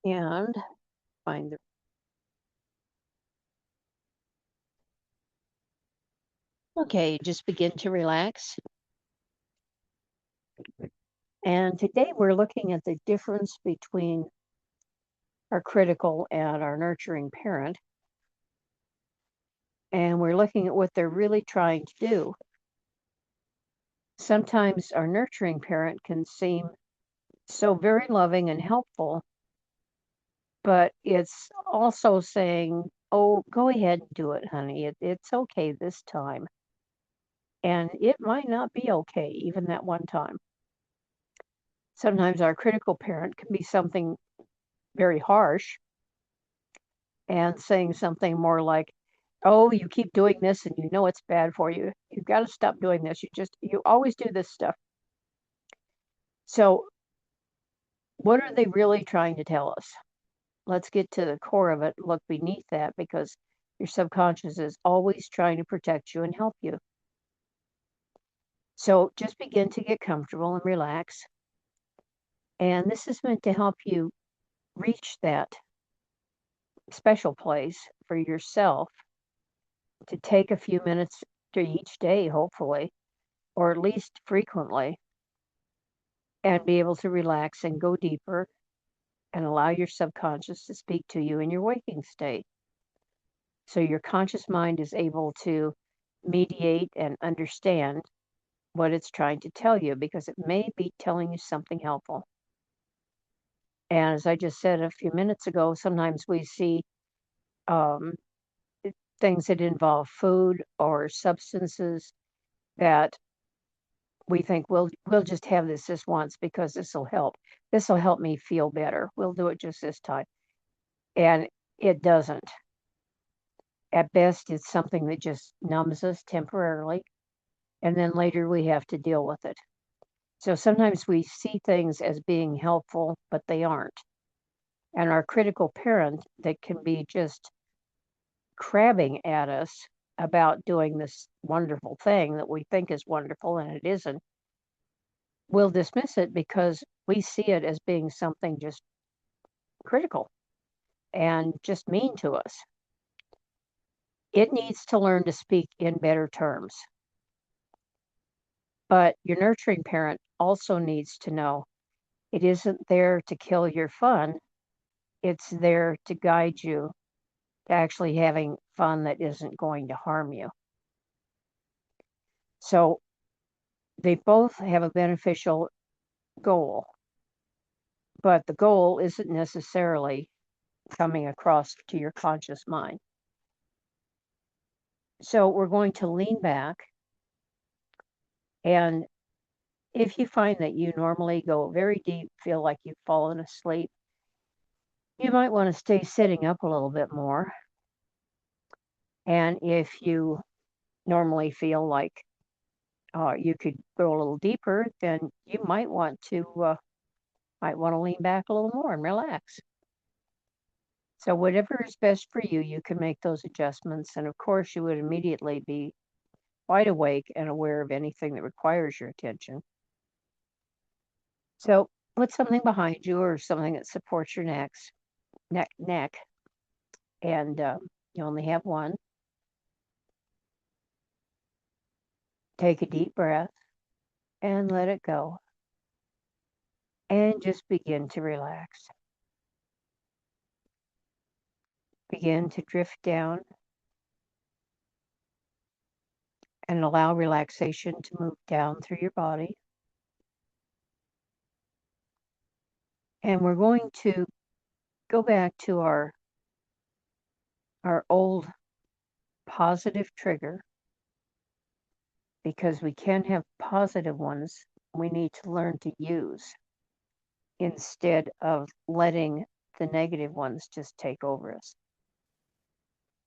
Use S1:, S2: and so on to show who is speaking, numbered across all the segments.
S1: and find the. Okay, just begin to relax. And today we're looking at the difference between our critical and our nurturing parent. And we're looking at what they're really trying to do. Sometimes our nurturing parent can seem so very loving and helpful, but it's also saying, oh, go ahead and do it, honey. It's okay this time. And it might not be okay, even that one time. Sometimes our critical parent can be something very harsh and saying something more like, oh, you keep doing this and you know it's bad for you. You've got to stop doing this. You always do this stuff. So, what are they really trying to tell us? Let's get to the core of it, look beneath that because your subconscious is always trying to protect you and help you. So, just begin to get comfortable and relax. And this is meant to help you reach that special place for yourself to take a few minutes to each day, hopefully, or at least frequently, and be able to relax and go deeper and allow your subconscious to speak to you in your waking state. So your conscious mind is able to mediate and understand what it's trying to tell you because it may be telling you something helpful. And as I just said a few minutes ago, sometimes we see um, things that involve food or substances that we think we'll just have this once because this will help. This will help me feel better. We'll do it just this time. And it doesn't. At best, it's something that just numbs us temporarily, and then later we have to deal with it. So sometimes we see things as being helpful, but they aren't. And our critical parent that can be just crabbing at us about doing this wonderful thing that we think is wonderful and it isn't, we'll dismiss it because we see it as being something just critical and just mean to us. It needs to learn to speak in better terms. But your nurturing parent also needs to know it isn't there to kill your fun, it's there to guide you to actually having fun that isn't going to harm you. So they both have a beneficial goal, but the goal isn't necessarily coming across to your conscious mind. So we're going to lean back, and if you find that you normally go very deep, feel like you've fallen asleep, you might want to stay sitting up a little bit more. And if you normally feel like you could go a little deeper, then you might want to lean back a little more and relax. So whatever is best for you, you can make those adjustments. And of course, you would immediately be wide awake and aware of anything that requires your attention. So put something behind you or something that supports your neck, and you only have one. Take a deep breath and let it go. And just begin to relax. Begin to drift down and allow relaxation to move down through your body. And we're going to go back to our old positive trigger because we can have positive ones we need to learn to use instead of letting the negative ones just take over us.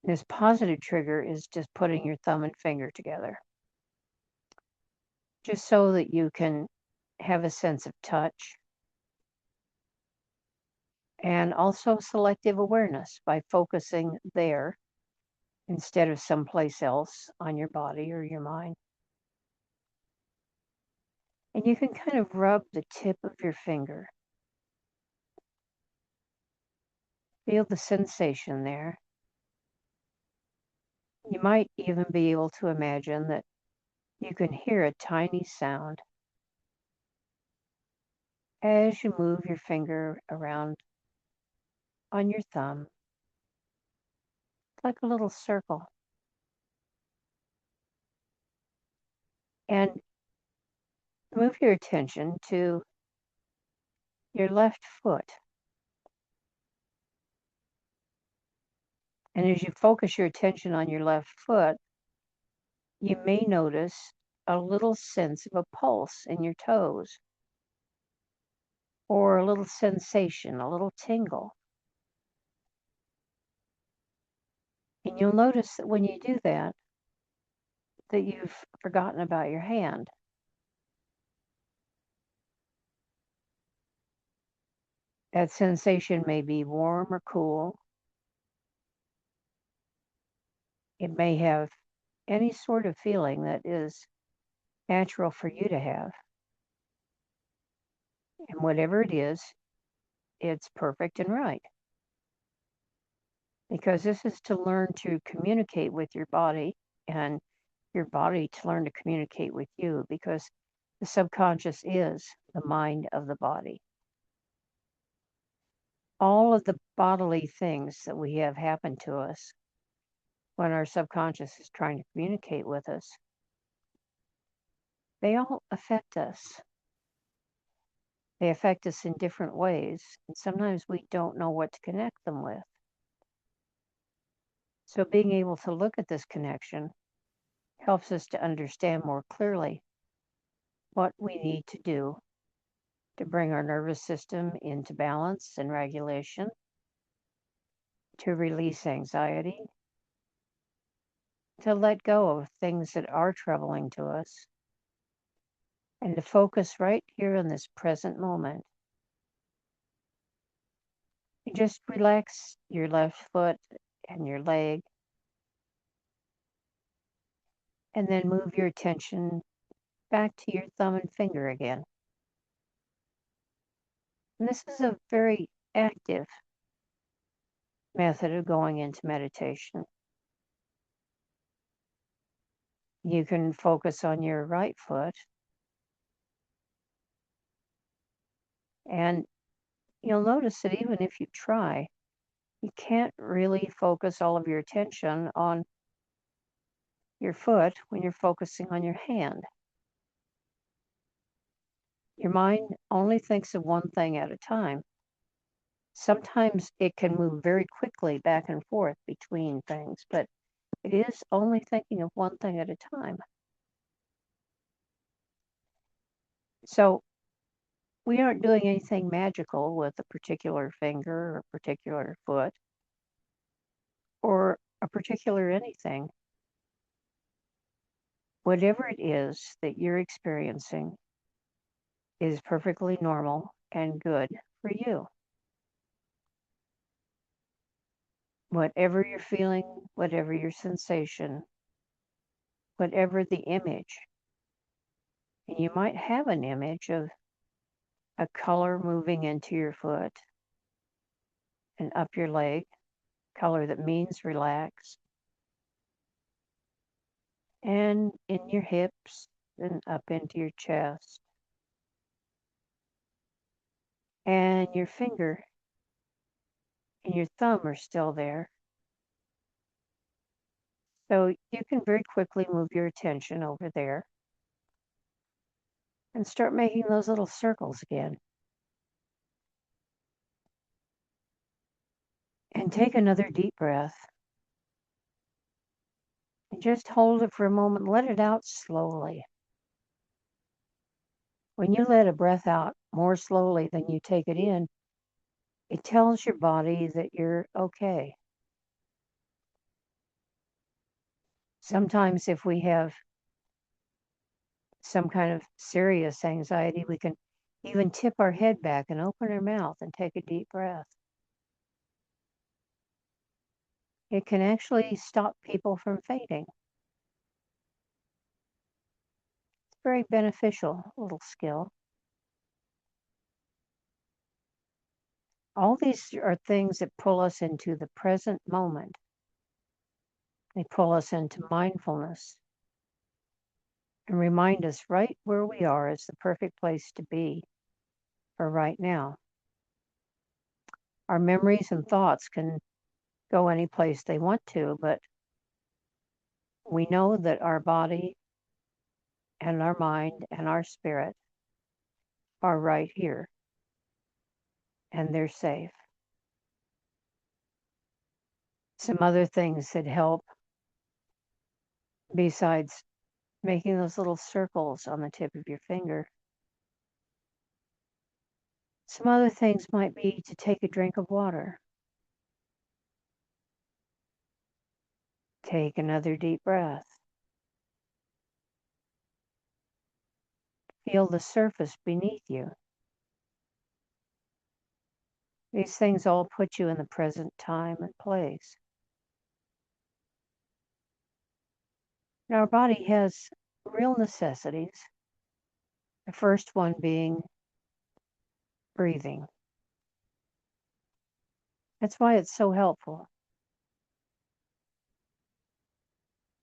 S1: This positive trigger is just putting your thumb and finger together, just so that you can have a sense of touch and also selective awareness by focusing there instead of someplace else on your body or your mind. And you can kind of rub the tip of your finger Feel the sensation there. You might even be able to imagine that you can hear a tiny sound as you move your finger around on your thumb, like a little circle. And move your attention to your left foot. And as you focus your attention on your left foot, you may notice a little sense of a pulse in your toes or a little sensation, a little tingle. And you'll notice that when you do that, that you've forgotten about your hand. That sensation may be warm or cool. It may have any sort of feeling that is natural for you to have. And whatever it is, it's perfect and right. Because this is to learn to communicate with your body and your body to learn to communicate with you, because the subconscious is the mind of the body. All of the bodily things that we have happen to us when our subconscious is trying to communicate with us, they all affect us. They affect us in different ways, and sometimes we don't know what to connect them with. So being able to look at this connection helps us to understand more clearly what we need to do to bring our nervous system into balance and regulation, to release anxiety, to let go of things that are troubling to us, and to focus right here in this present moment. You just relax your left foot and your leg, and then move your attention back to your thumb and finger again. And this is a very active method of going into meditation. You can focus on your right foot, and you'll notice that even if you try, you can't really focus all of your attention on your foot when you're focusing on your hand. Your mind only thinks of one thing at a time. Sometimes it can move very quickly back and forth between things, but it is only thinking of one thing at a time. So we aren't doing anything magical with a particular finger or a particular foot or a particular anything. Whatever it is that you're experiencing is perfectly normal and good for you. Whatever you're feeling, whatever your sensation, whatever the image. And you might have an image of a color moving into your foot and up your leg, color that means relax, and in your hips and up into your chest. And your finger and your thumb are still there. So you can very quickly move your attention over there and start making those little circles again. And take another deep breath. And just hold it for a moment. Let it out slowly. When you let a breath out more slowly than you take it in, it tells your body that you're okay. Sometimes if we have some kind of serious anxiety, we can even tip our head back and open our mouth and take a deep breath. It can actually stop people from fainting. It's a very beneficial little skill. All these are things that pull us into the present moment. They pull us into mindfulness and remind us right where we are is the perfect place to be for right now. Our memories and thoughts can go any place they want to, but we know that our body and our mind and our spirit are right here and they're safe. Some other things that help besides making those little circles on the tip of your finger. Some other things might be to take a drink of water. Take another deep breath. Feel the surface beneath you. These things all put you in the present time and place. Now, our body has real necessities. The first one being breathing. That's why it's so helpful.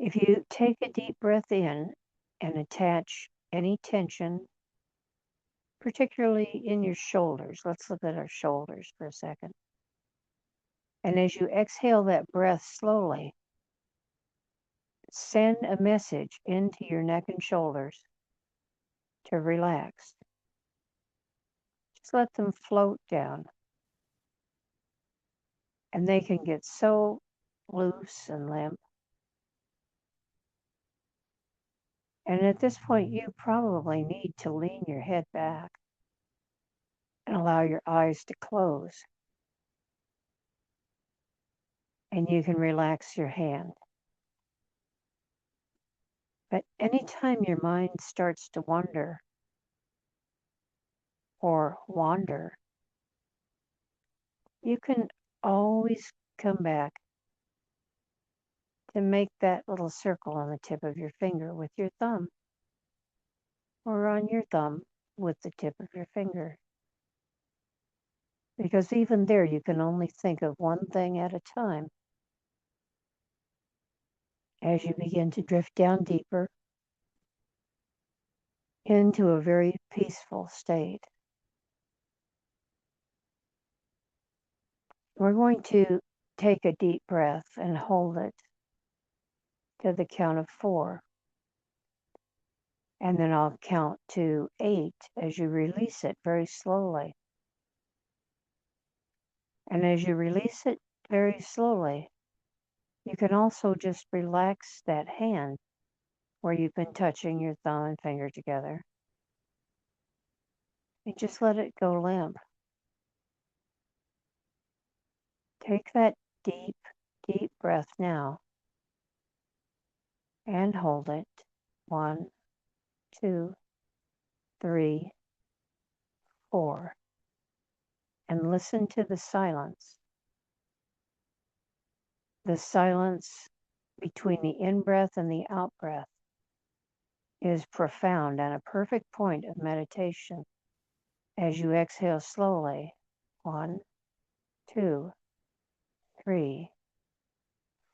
S1: If you take a deep breath in and attach any tension, particularly in your shoulders, let's look at our shoulders for a second. And as you exhale that breath slowly, send a message into your neck and shoulders to relax. Just let them float down. And they can get so loose and limp. And at this point, you probably need to lean your head back and allow your eyes to close. And you can relax your hand. But anytime your mind starts to wonder or wander, you can always come back to make that little circle on the tip of your finger with your thumb, or on your thumb with the tip of your finger. Because even there, you can only think of one thing at a time. As you begin to drift down deeper into a very peaceful state, we're going to take a deep breath and hold it to the count of 4. And then I'll count to 8 as you release it very slowly. And as you release it very slowly, you can also just relax that hand where you've been touching your thumb and finger together. And just let it go limp. Take that deep, deep breath now and hold it. 1, 2, 3, 4. And listen to the silence. The silence between the in-breath and the out-breath is profound and a perfect point of meditation. As you exhale slowly, 1, 2, 3,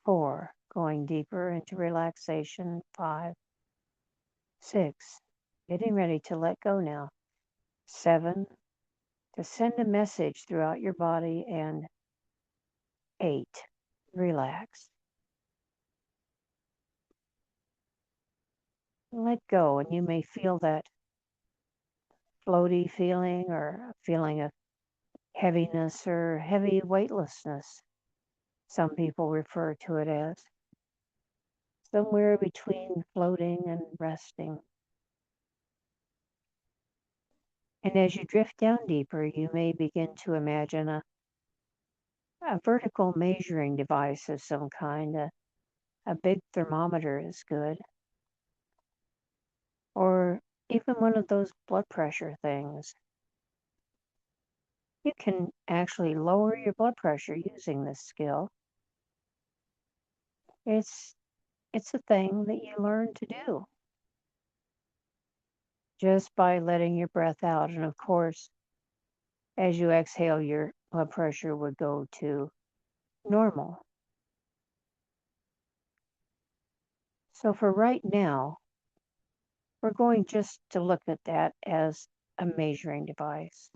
S1: 4, going deeper into relaxation, 5, 6, getting ready to let go now, 7, to send a message throughout your body, and 8, relax. Let go, and you may feel that floaty feeling or a feeling of heaviness or heavy weightlessness. Some people refer to it as somewhere between floating and resting. And as you drift down deeper, you may begin to imagine a vertical measuring device of some kind. A big thermometer is good. Or even one of those blood pressure things. You can actually lower your blood pressure using this skill. It's a thing that you learn to do just by letting your breath out. And of course, as you exhale, your blood pressure would go to normal. So for right now, we're going just to look at that as a measuring device.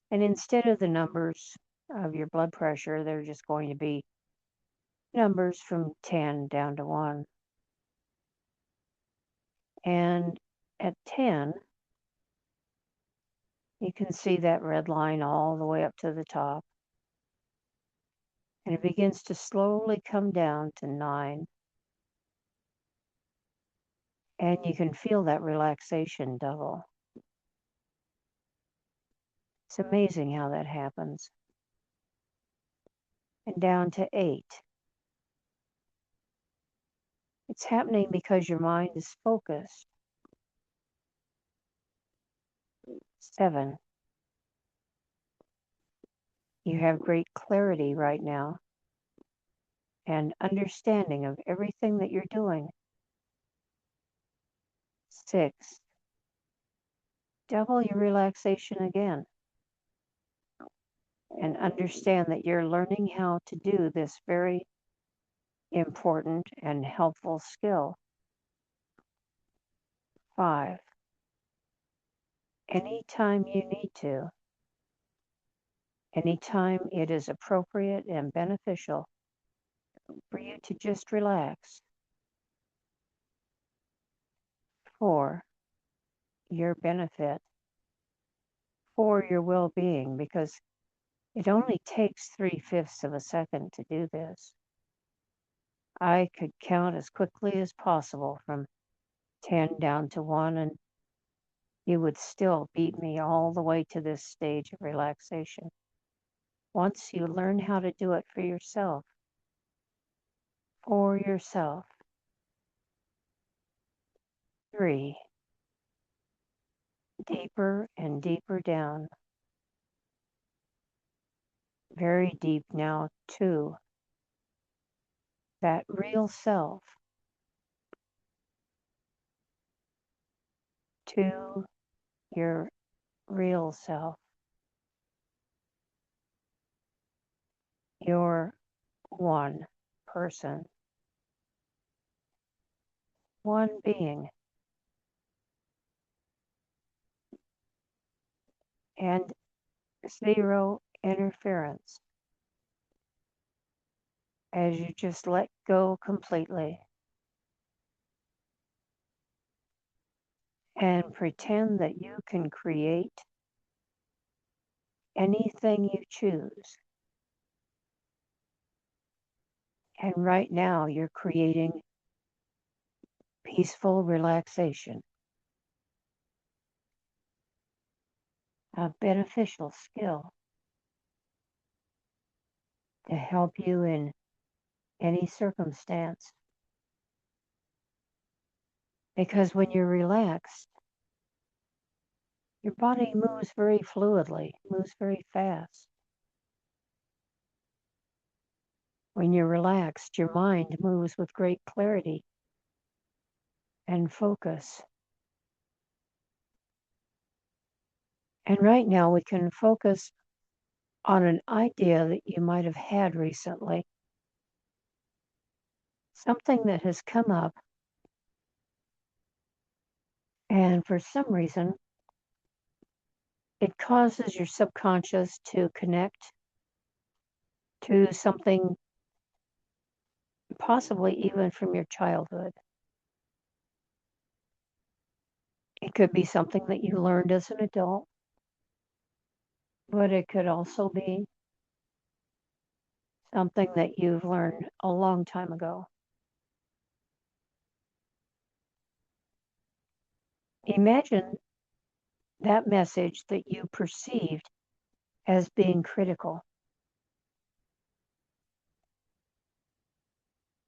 S1: And instead of the numbers of your blood pressure, they're just going to be numbers from 10 down to 1. And at 10, you can see that red line all the way up to the top. And it begins to slowly come down to 9. And you can feel that relaxation double. It's amazing how that happens. And down to 8. It's happening because your mind is focused. 7. You have great clarity right now and understanding of everything that you're doing. 6. Double your relaxation again. And understand that you're learning how to do this very important and helpful skill. 5. Anytime you need to, anytime it is appropriate and beneficial for you to just relax. 4. Your benefit. For your well-being, because it only takes 3/5 of a second to do this. I could count as quickly as possible from 10 down to 1, and you would still beat me all the way to this stage of relaxation. Once you learn how to do it for yourself, for yourself. 3. Deeper and deeper down. Very deep now, 2. That real self. 2. Your real self. Your one person. One being. And 0 interference. As you just let go completely. And pretend that you can create anything you choose. And right now you're creating peaceful relaxation, a beneficial skill to help you in any circumstance. Because when you're relaxed, your body moves very fluidly, moves very fast. When you're relaxed, your mind moves with great clarity and focus. And right now we can focus on an idea that you might have had recently, something that has come up, and for some reason, it causes your subconscious to connect to something possibly even from your childhood. It could be something that you learned as an adult, but it could also be something that you've learned a long time ago. Imagine that message that you perceived as being critical.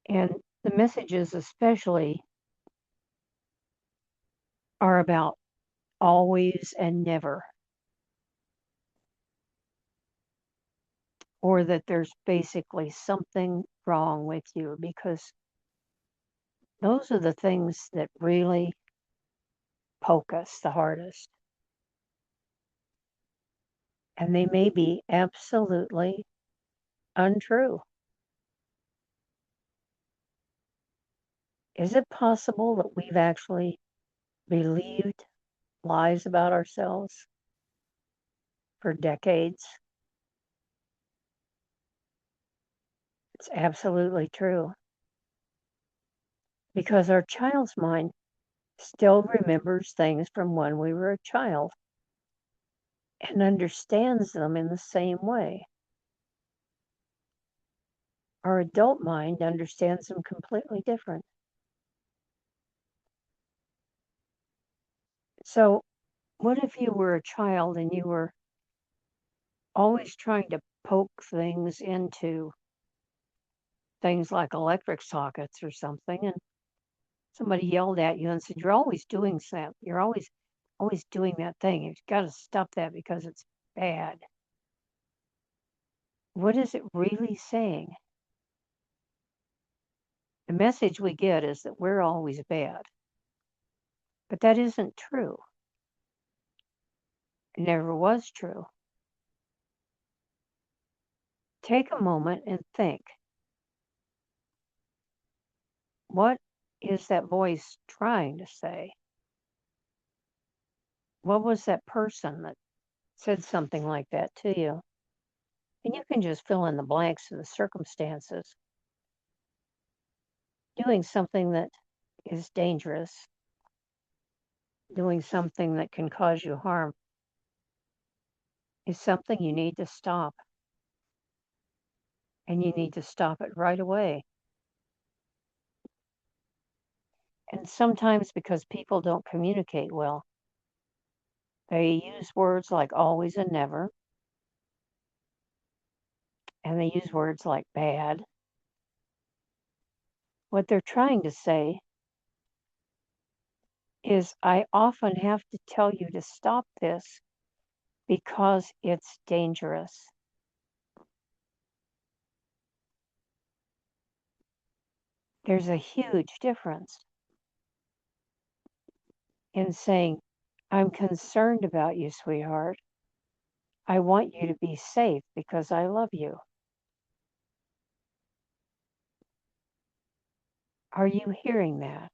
S1: And the messages especially are about always and never, or that there's basically something wrong with you, because those are the things that really poke us the hardest. and they may be absolutely untrue. Is it possible that we've actually believed lies about ourselves for decades? It's absolutely true. Because our child's mind still remembers things from when we were a child and understands them in the same way. Our adult mind understands them completely different. So, what if you were a child and you were always trying to poke things into things like electric sockets or something, and somebody yelled at you and said, "You're always doing that. You're always doing that thing. You've got to stop that because it's bad." What is it really saying? The message we get is that we're always bad. But that isn't true. It never was true. Take a moment and think, what is that voice trying to say? What was that person that said something like that to you? And you can just fill in the blanks of the circumstances. Doing something that is dangerous, doing something that can cause you harm, is something you need to stop. And you need to stop it right away. And sometimes because people don't communicate well, they use words like always and never, and they use words like bad. What they're trying to say is, I often have to tell you to stop this because it's dangerous. There's a huge difference in saying, I'm concerned about you, sweetheart. I want you to be safe because I love you. Are you hearing that?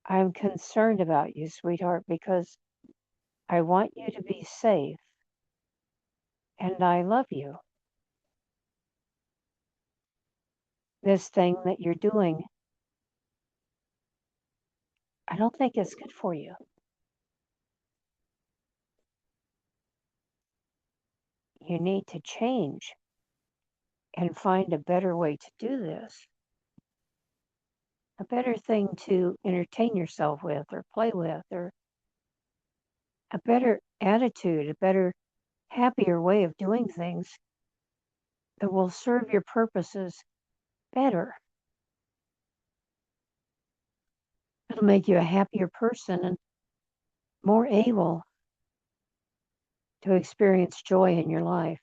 S1: I'm concerned about you, sweetheart, because I want you to be safe and I love you. This thing that you're doing, I don't think it's good for you. You need to change and find a better way to do this, a better thing to entertain yourself with or play with, or a better attitude, a better, happier way of doing things that will serve your purposes better. It'll make you a happier person and more able to experience joy in your life.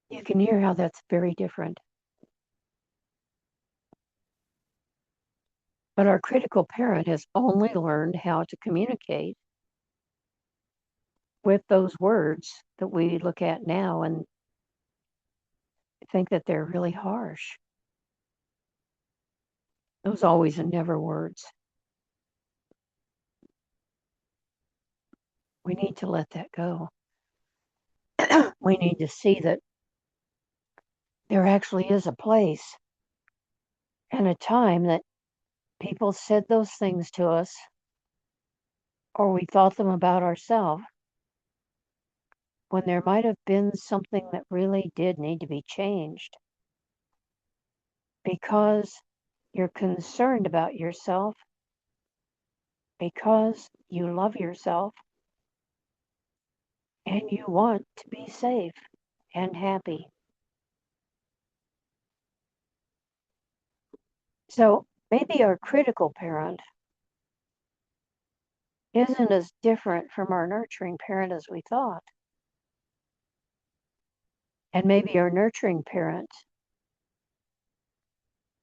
S1: You can hear how that's very different. But our critical parent has only learned how to communicate with those words that we look at now and think that they're really harsh. Those always and never words. We need to let that go. We need to see that there actually is a place and a time that people said those things to us, or we thought them about ourselves, when there might have been something that really did need to be changed. Because you're concerned about yourself, because you love yourself, and you want to be safe and happy. So maybe our critical parent isn't as different from our nurturing parent as we thought. And maybe our nurturing parent,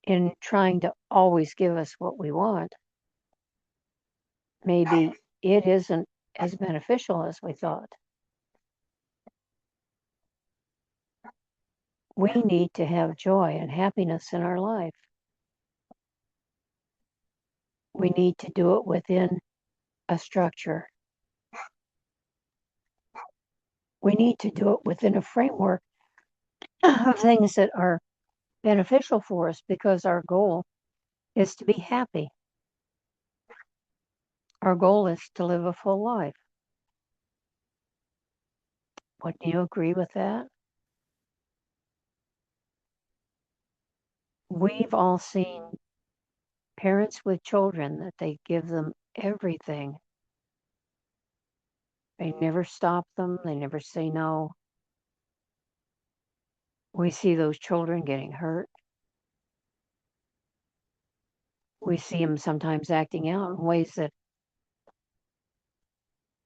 S1: in trying to always give us what we want, maybe it isn't as beneficial as we thought. We need to have joy and happiness in our life. We need to do it within a structure. We need to do it within a framework of things that are beneficial for us, because our goal is to be happy. Our goal is to live a full life. Wouldn't you agree with that? We've all seen parents with children that they give them everything. They never stop them, they never say no. We see those children getting hurt. We see them sometimes acting out in ways that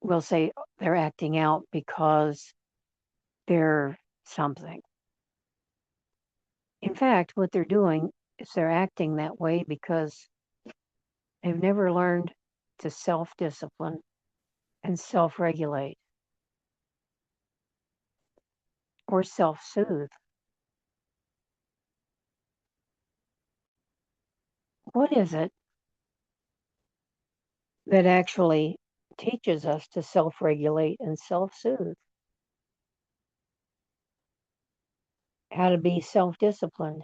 S1: we'll say they're acting out because they're something. In fact, what they're doing is they're acting that way because they've never learned to self-discipline and self-regulate or self-soothe. What is it that actually teaches us to self-regulate and self-soothe? How to be self-disciplined,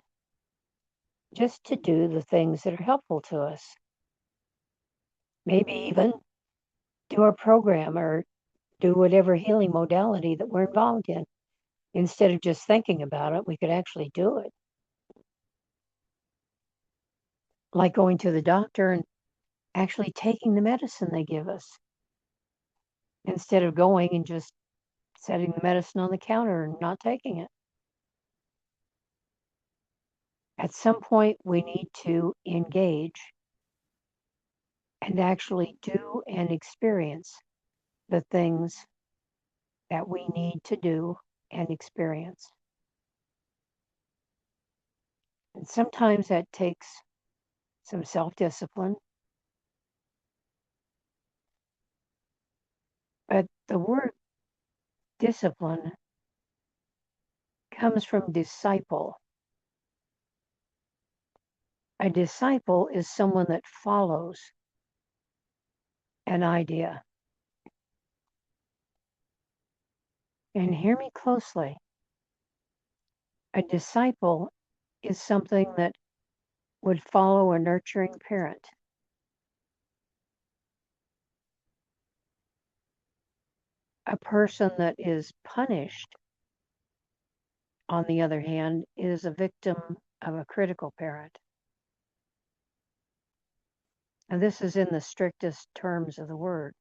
S1: just to do the things that are helpful to us. Maybe even do our program or do whatever healing modality that we're involved in. Instead of just thinking about it, we could actually do it. Like going to the doctor and actually taking the medicine they give us, instead of going and just setting the medicine on the counter and not taking it. At some point, we need to engage and actually do and experience the things that we need to do and experience. And sometimes that takes some self-discipline. But the word discipline comes from disciple. A disciple is someone that follows an idea. And hear me closely. A disciple is something that would follow a nurturing parent. A person that is punished, on the other hand, is a victim of a critical parent. And this is in the strictest terms of the word.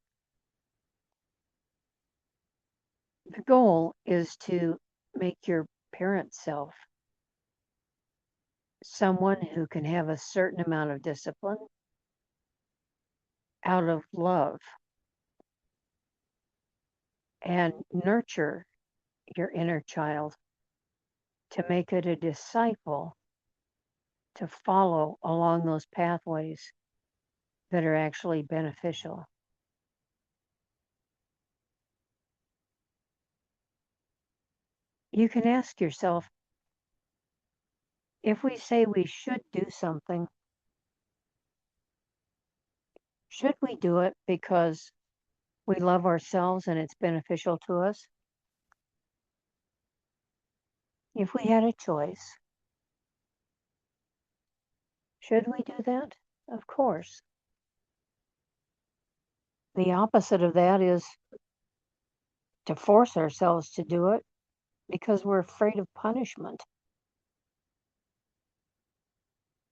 S1: The goal is to make your parent self someone who can have a certain amount of discipline out of love and nurture your inner child to make it a disciple to follow along those pathways that are actually beneficial. You can ask yourself, if we say we should do something, should we do it because we love ourselves and it's beneficial to us? If we had a choice, should we do that? Of course. The opposite of that is to force ourselves to do it because we're afraid of punishment.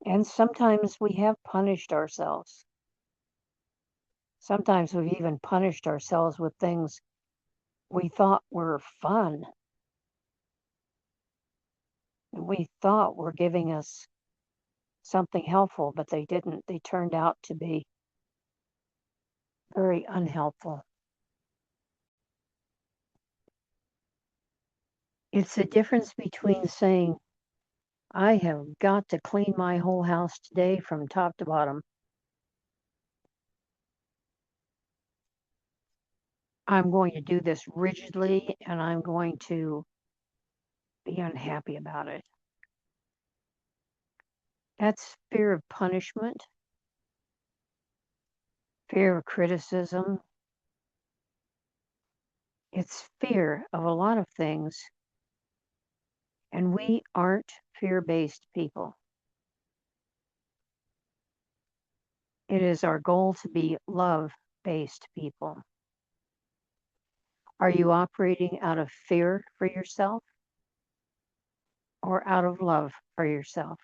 S1: And sometimes we have punished ourselves. Sometimes we've even punished ourselves with things we thought were fun. And we thought were giving us something helpful, but they didn't. They turned out to be very unhelpful. It's the difference between saying, I have got to clean my whole house today from top to bottom, I'm going to do this rigidly and I'm going to be unhappy about it. That's fear of punishment, fear of criticism. It's fear of a lot of things, and we aren't fear-based people. It is our goal to be love-based people. Are you operating out of fear for yourself or out of love for yourself?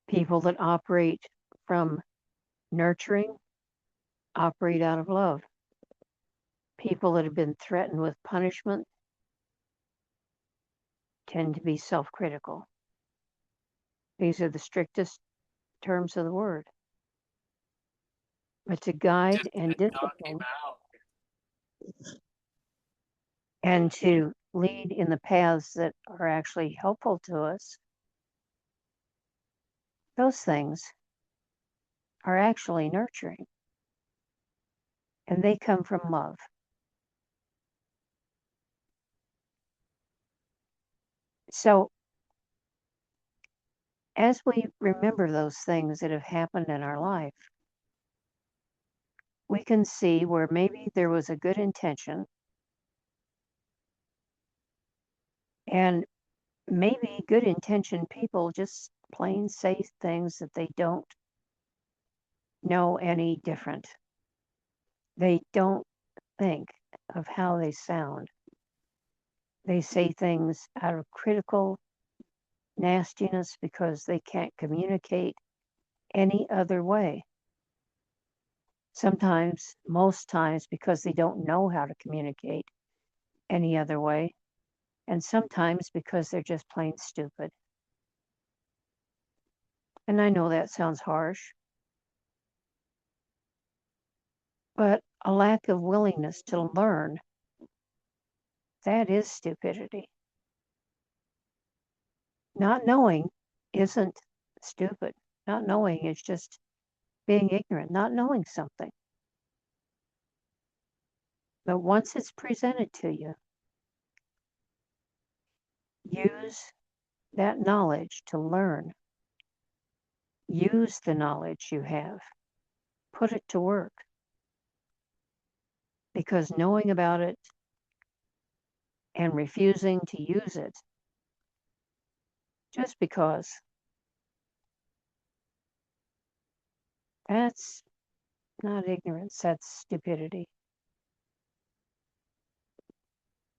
S1: People that operate from nurturing operate out of love. People that have been threatened with punishment tend to be self-critical. These are the strictest terms of the word. But to guide and discipline and to lead in the paths that are actually helpful to us, those things are actually nurturing. And they come from love. So as we remember those things that have happened in our life, we can see where maybe there was a good intention and maybe good intentioned people just plain say things that they don't know any different. They don't think of how they sound. They say things out of critical nastiness because they can't communicate any other way. Sometimes, most times, because they don't know how to communicate any other way. And sometimes because they're just plain stupid. And I know that sounds harsh, but a lack of willingness to learn, that is stupidity. Not knowing isn't stupid. Not knowing is just being ignorant, not knowing something. But once it's presented to you, use that knowledge to learn. Use the knowledge you have. Put it to work. Because knowing about it and refusing to use it just because, that's not ignorance, that's stupidity.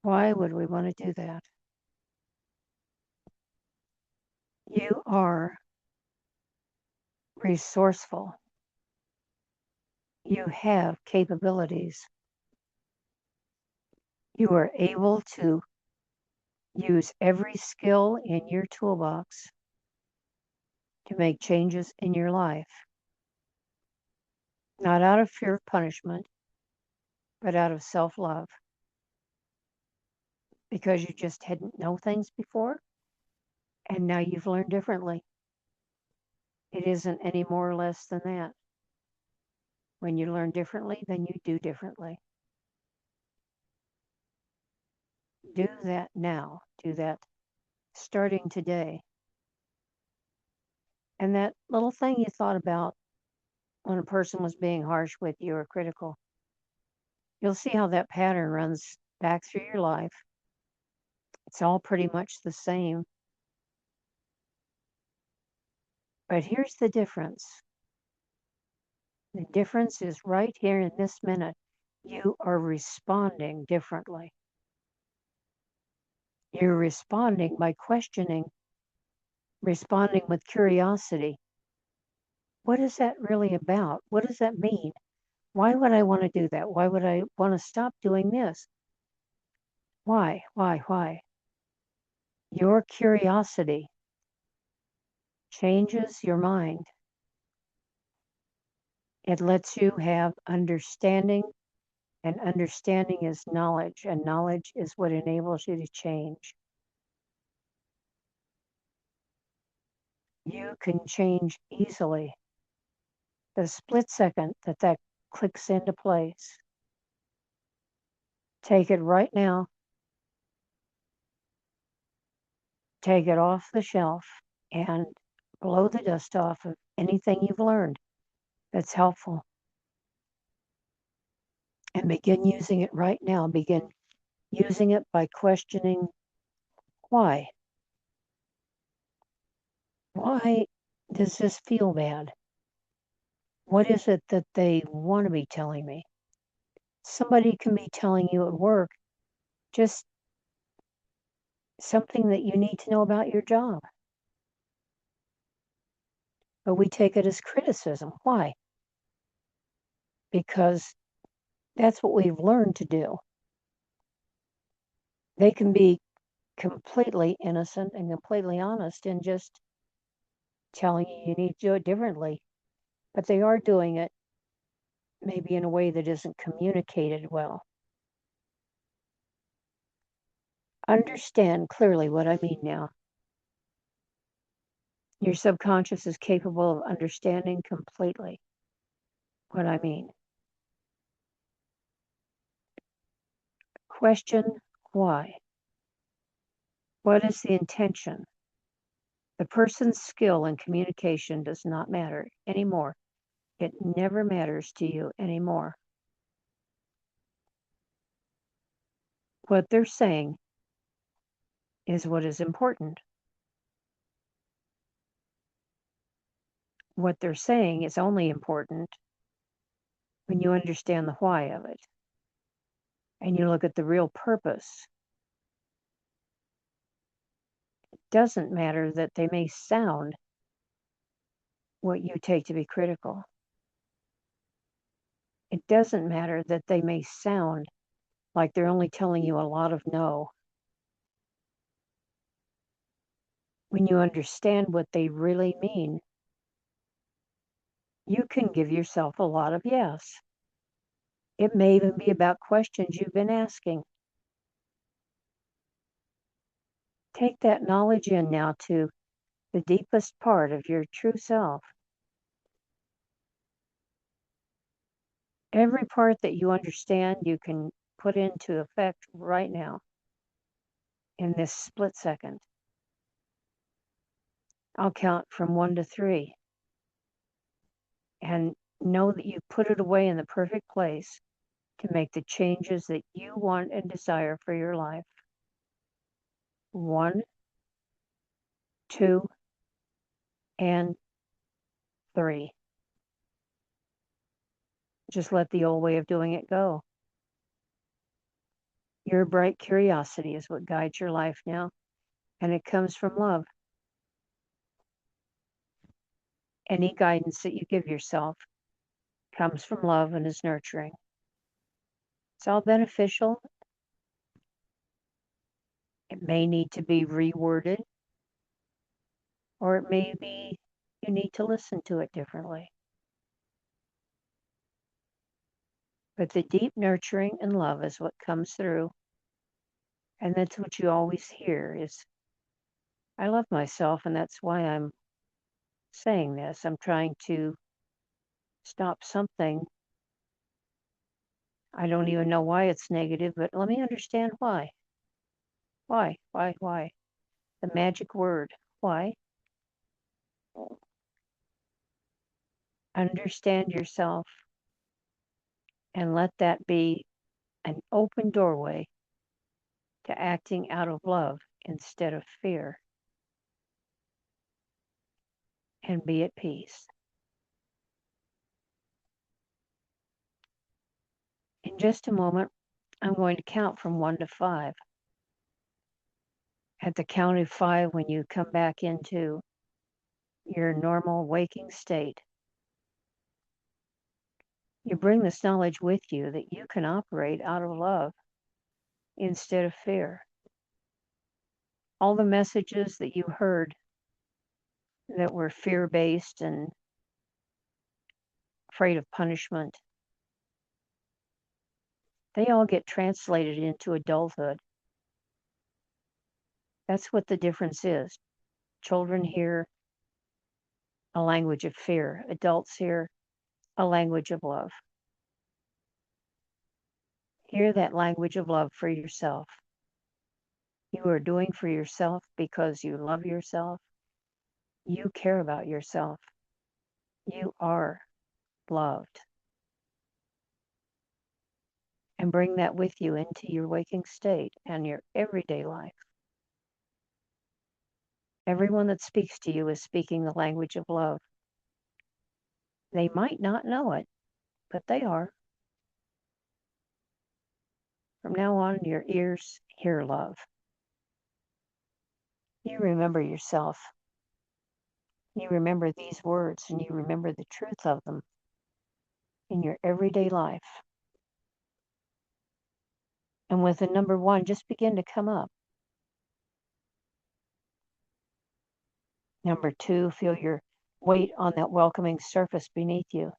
S1: Why would we want to do that? You are resourceful. You have capabilities. You are able to use every skill in your toolbox to make changes in your life. Not out of fear of punishment, but out of self-love. Because you just hadn't known things before, and now you've learned differently. It isn't any more or less than that. When you learn differently, then you do differently. Do that now. Do that starting today. And that little thing you thought about when a person was being harsh with you or critical, you'll see how that pattern runs back through your life. It's all pretty much the same. But here's the difference. The difference is right here in this minute. You are responding differently. You're responding by questioning, responding with curiosity. What is that really about? What does that mean? Why would I want to do that? Why would I want to stop doing this? Why? Your curiosity changes your mind. It lets you have understanding, and understanding is knowledge, and knowledge is what enables you to change. You can change easily. The split second that clicks into place. Take it right now. Take it off the shelf and blow the dust off of anything you've learned that's helpful. And begin using it right now. Begin using it by questioning why. Why does this feel bad? What is it that they want to be telling me? Somebody can be telling you at work just something that you need to know about your job. But we take it as criticism. Why? Because that's what we've learned to do. They can be completely innocent and completely honest and just telling you need to do it differently. But they are doing it maybe in a way that isn't communicated well. Understand clearly what I mean now. Your subconscious is capable of understanding completely what I mean. Question why. What is the intention? The person's skill in communication does not matter anymore. It never matters to you anymore. What they're saying is what is important. What they're saying is only important when you understand the why of it and you look at the real purpose. It doesn't matter that they may sound what you take to be critical. It doesn't matter that they may sound like they're only telling you a lot of no. When you understand what they really mean, you can give yourself a lot of yes. It may even be about questions you've been asking. Take that knowledge in now to the deepest part of your true self. Every part that you understand, you can put into effect right now in this split second. I'll count from 1 to 3 and know that you put it away in the perfect place to make the changes that you want and desire for your life. 1, 2, and 3. Just let the old way of doing it go. Your bright curiosity is what guides your life now, and it comes from love. Any guidance that you give yourself comes from love and is nurturing. It's all beneficial. It may need to be reworded, or it may be you need to listen to it differently. But the deep nurturing and love is what comes through. And that's what you always hear is, I love myself, and that's why I'm saying this. I'm trying to stop something. I don't even know why it's negative, but let me understand why. Why? The magic word, why? Understand yourself and let that be an open doorway to acting out of love instead of fear. And be at peace. In just a moment, I'm going to count from 1 to 5. At the count of 5, when you come back into your normal waking state, you bring this knowledge with you that you can operate out of love instead of fear. All the messages that you heard that were fear-based and afraid of punishment, they all get translated into adulthood. That's what the difference is. Children hear a language of fear. Adults hear a language of love. Hear that language of love for yourself. You are doing for yourself because you love yourself. You care about yourself. You are loved. And bring that with you into your waking state and your everyday life. Everyone that speaks to you is speaking the language of love. They might not know it, but they are. From now on, your ears hear love. You remember yourself. You remember these words and you remember the truth of them in your everyday life. And with the number 1, just begin to come up. Number 2, feel your weight on that welcoming surface beneath you.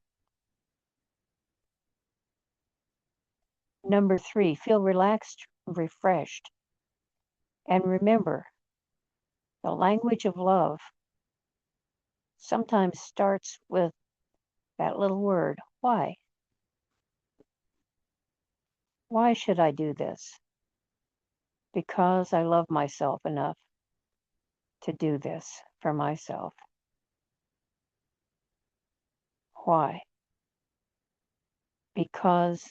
S1: Number 3, feel relaxed, refreshed. And remember, the language of love sometimes starts with that little word, why? Why should I do this? Because I love myself enough to do this for myself. Why? Because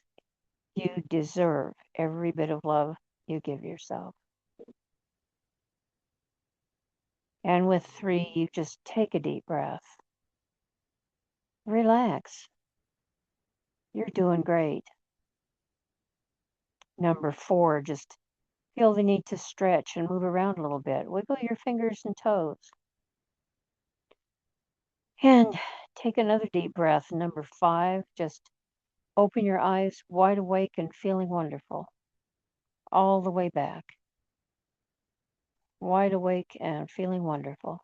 S1: you deserve every bit of love you give yourself. And with 3, you just take a deep breath. Relax. You're doing great. Number 4, just feel the need to stretch and move around a little bit. Wiggle your fingers and toes. And take another deep breath. Number 5, just open your eyes wide awake and feeling wonderful. All the way back. Wide awake and feeling wonderful.